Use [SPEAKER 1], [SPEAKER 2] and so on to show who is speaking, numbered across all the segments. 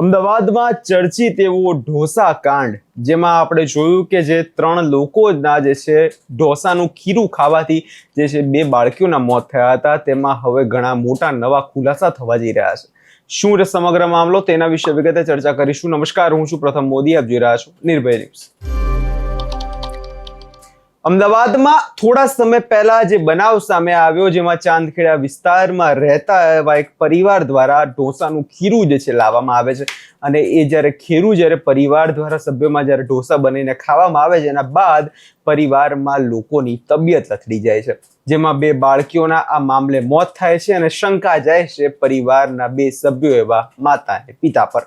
[SPEAKER 1] અમદાવાદમાં ચર્ચિત એવો ઢોસા કાંડ, જેમાં આપણે જોયું કે જે 3 લોકોના જે છે ઢોસાનું ખીરું ખાવાથી જે છે 2 બાળકીઓના મોત થયા હતા, તેમાં હવે ઘણા મોટા નવા ખુલાસા થવા જઈ રહ્યા છે. શું છે સમગ્ર મામલો, તેના વિશે વિગતે ચર્ચા કરીશું. નમસ્કાર, હું છું પ્રથમ મોદી, આપ જોઈ રહ્યા છો નિર્ભય ન્યૂઝ. અમદાવાદમાં થોડા સમય પહેલા જે બનાવ સામે આવ્યો, જેમાં ચાંદખેડા વિસ્તારમાં રહેતા એવા એક પરિવાર દ્વારા ઢોસાનું ખીરું જે છે લાવવામાં આવે છે, અને એ જ્યારે પરિવાર દ્વારા સભ્યોમાં જ્યારે ઢોસા બનીને ખાવામાં આવે છે, એના બાદ પરિવારમાં લોકોની તબિયત લથડી જાય છે, જેમાં 2 બાળકીઓના આ મામલે મોત થાય છે અને શંકા જાય છે પરિવારના 2 સભ્યો એવા માતા અને પિતા પર.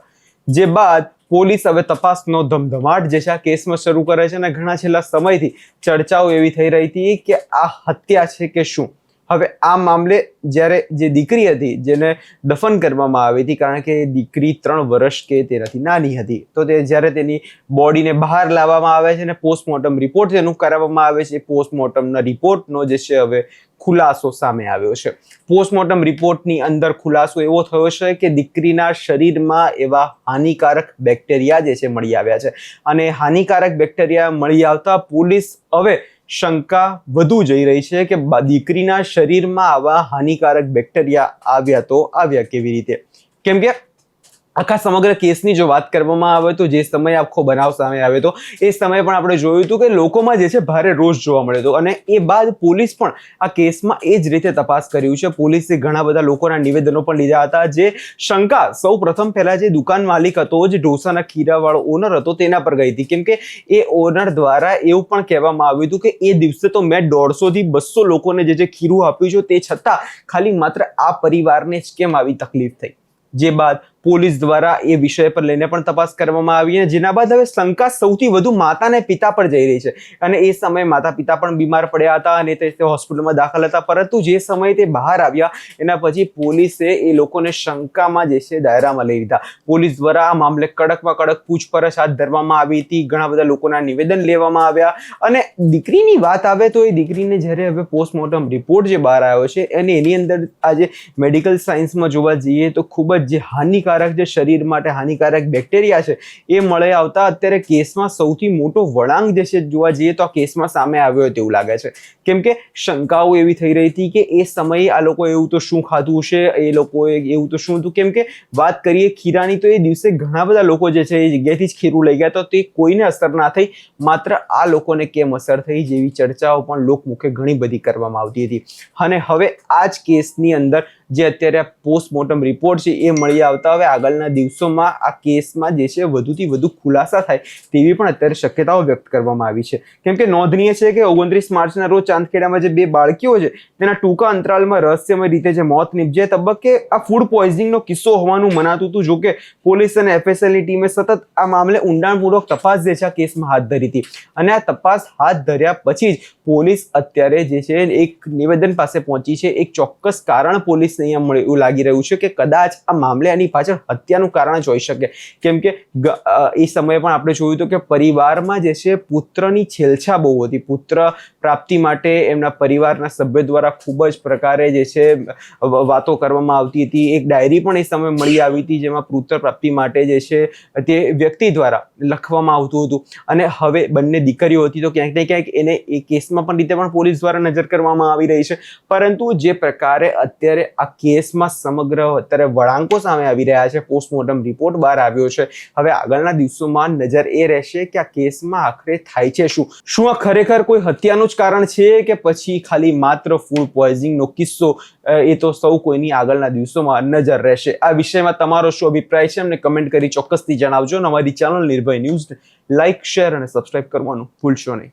[SPEAKER 1] જે બાદ પોલીસ હવે તપાસનો ધમધમાટ જે છે આ કેસમાં શરૂ કરે છે, અને ઘણા છેલ્લા સમયથી ચર્ચાઓ એવી થઈ રહી હતી કે આ હત્યા છે કે શું. હવે આ મામલે જ્યારે જે દીકરી હતી જેને દફન કરવામાં આવી હતી, કારણ કે દીકરી 3 વર્ષ કે તેનાથી નાની હતી, તો તે જ્યારે તેની બોડીને બહાર લાવવામાં આવે છે અને પોસ્ટમોર્ટમ રિપોર્ટ તેનું કરાવવામાં આવે છે, પોસ્ટમોર્ટમના રિપોર્ટનો જે છે હવે ખુલાસો સામે આવ્યો છે. પોસ્ટમોર્ટમ રિપોર્ટની અંદર ખુલાસો એવો થયો છે કે દીકરીના શરીરમાં એવા હાનિકારક બેક્ટેરિયા જે છે મળી આવ્યા છે, અને હાનિકારક બેક્ટેરિયા મળી આવતા પોલીસ હવે શંકા વધુ જઈ રહી છે કે દીકરીના શરીરમાં આવા હાનિકારક બેક્ટેરિયા આવ્યા કેવી રીતે. કેમ કે આખા સમગ્ર કેસની જો વાત કરવામાં આવે તો જે સમયે આખો બનાવ સામે આવ્યો હતો, એ સમયે પણ આપણે જોયું હતું કે લોકોમાં જે છે ભારે રોષ જોવા મળ્યો હતો, અને એ બાદ પોલીસ પણ આ કેસમાં એ જ રીતે તપાસ કર્યું છે. પોલીસે ઘણા બધા લોકોના નિવેદનો પણ લીધા હતા. જે શંકા સૌ પ્રથમ પહેલા જે દુકાન માલિક હતો, જે ઢોસાના ખીરાવાળો ઓનર હતો, તેના પર ગઈ હતી. કેમ કે એ ઓનર દ્વારા એવું પણ કહેવામાં આવ્યું હતું કે એ દિવસે તો મેં 150 થી 200 લોકોને જે ખીરું આપ્યું છે, તે છતાં ખાલી માત્ર આ પરિવારને જ કેમ આવી તકલીફ થઈ. જે બાદ પોલીસ દ્વારા એ વિષય પર લઈને પણ તપાસ કરવામાં આવી, અને જેના બાદ હવે શંકા સૌથી વધુ માતા અને પિતા પર જઈ રહી છે. અને એ સમયે માતા પિતા પણ બીમાર પડ્યા હતા અને તે હોસ્પિટલમાં દાખલ હતા, પરંતુ જે સમયે તે બહાર આવ્યા એના પછી પોલીસે એ લોકોને શંકામાં જે છે દાયરામાં લઈ લીધા. પોલીસ દ્વારા આ મામલે કડકમાં કડક પૂછપરછ હાથ ધરવામાં આવી હતી. ઘણા બધા લોકોના નિવેદન લેવામાં આવ્યા, અને દીકરીની વાત આવે તો એ દીકરીને જ્યારે હવે પોસ્ટમોર્ટમ રિપોર્ટ જે બહાર આવ્યો છે, અને એની અંદર આજે મેડિકલ સાયન્સમાં જોવા જઈએ તો ખૂબ જ જે હાનિકારક જે શરીર માટે હાનિકારક બેક્ટેરિયા છે એ મળી આવતા અત્યારે કેસમાં સૌથી મોટો વળાંક જે છે જોવા જઈએ તો આ કેસમાં સામે આવ્યો તેવું લાગે છે. કેમ કે શંકાઓ એવી થઈ રહી હતી કે એ સમયે આ લોકો એવું તો શું ખાધું છે, એ લોકોએ એવું તો શું હતું. કેમ કે વાત કરીએ ખીરાની, તો એ દિવસે ઘણા બધા લોકો જે છે એ જગ્યાએથી જ ખીરું લઈ ગયા, તો તે કોઈને અસર ના થઈ, માત્ર આ લોકોને કેમ અસર થઈ જેવી ચર્ચાઓ પણ લોકમુખે ઘણી બધી કરવામાં આવતી હતી. અને હવે આ જ કેસની અંદર જે અત્યારે પોસ્ટમોર્ટમ રિપોર્ટ છે એ મળી આવતા હવે આગળના દિવસોમાં આ કેસમાં જે છે વધુથી વધુ ખુલાસા થાય તેવી પણ અત્યારે શક્યતાઓ વ્યક્ત કરવામાં આવી છે. કેમ કે નોંધનીય છે કે 29 માર્ચના રોજ ચાંદખેડામાં જે 2 બાળકીઓ છે તેના ટૂંકા અંતરાલમાં રહસ્યમય રીતે જે મોત નીપજે તબક્કે આ ફૂડ પોઈઝનિંગનો કિસ્સો હોવાનું મનાતું હતું. જોકે પોલીસ અને FSLની ટીમે સતત આ મામલે ઊંડાણપૂર્વક તપાસ જે છે આ કેસમાં હાથ ધરી હતી, અને આ તપાસ હાથ ધર્યા પછી જ પોલીસ અત્યારે જે છે એક નિવેદન પાસે પહોંચી છે. એક ચોક્કસ કારણ પોલીસ અહીંયા એવું લાગી રહ્યું છે કે કદાચ આ મામલે આની પાછળ હત્યાનું કારણ જ હોઈ શકે. કેમ કે એ સમયે પણ આપણે જોયું હતું કે પરિવારમાં જે છે પુત્રની છેલછા બહુ હતી. પુત્ર પ્રાપ્તિ માટે એમના પરિવારના સભ્યો દ્વારા ખૂબ જ પ્રકારે જે છે વાતો કરવામાં આવતી હતી. એક ડાયરી પણ એ સમયે મળી આવી હતી, જેમાં પુત્ર પ્રાપ્તિ માટે જે છે તે વ્યક્તિ દ્વારા લખવામાં આવતું હતું. અને હવે બંને દીકરીઓ હતી, તો ક્યાંક ને ક્યાંક એને એ કેસમાં પણ રીતે પણ પોલીસ દ્વારા નજર કરવામાં આવી રહી છે. પરંતુ જે પ્રકારે અત્યારે આ કેસમાં સમગ્ર અત્યારે વળાંકો સામે આવી રહ્યા છે, પોસ્ટમોર્ટમ રિપોર્ટ બહાર આવ્યો છે, હવે આગળના દિવસોમાં નજર એ રહેશે કે આ કેસમાં આખરે થાય છે શું આ ખરેખર કોઈ હત્યાનું જ કારણ છે કે પછી ખાલી માત્ર ફૂડ પોઈઝનિંગનો કિસ્સો. એ તો સૌ કોઈની આગળના દિવસોમાં નજર રહેશે. આ વિષયમાં તમારો શું અભિપ્રાય છે અમને કમેન્ટ કરી ચોક્કસથી જણાવજો. અને અમારી ચેનલ નિર્ભય ન્યૂઝ લાઇક, શેર અને સબસ્ક્રાઇબ કરવાનું ભૂલશો નહીં.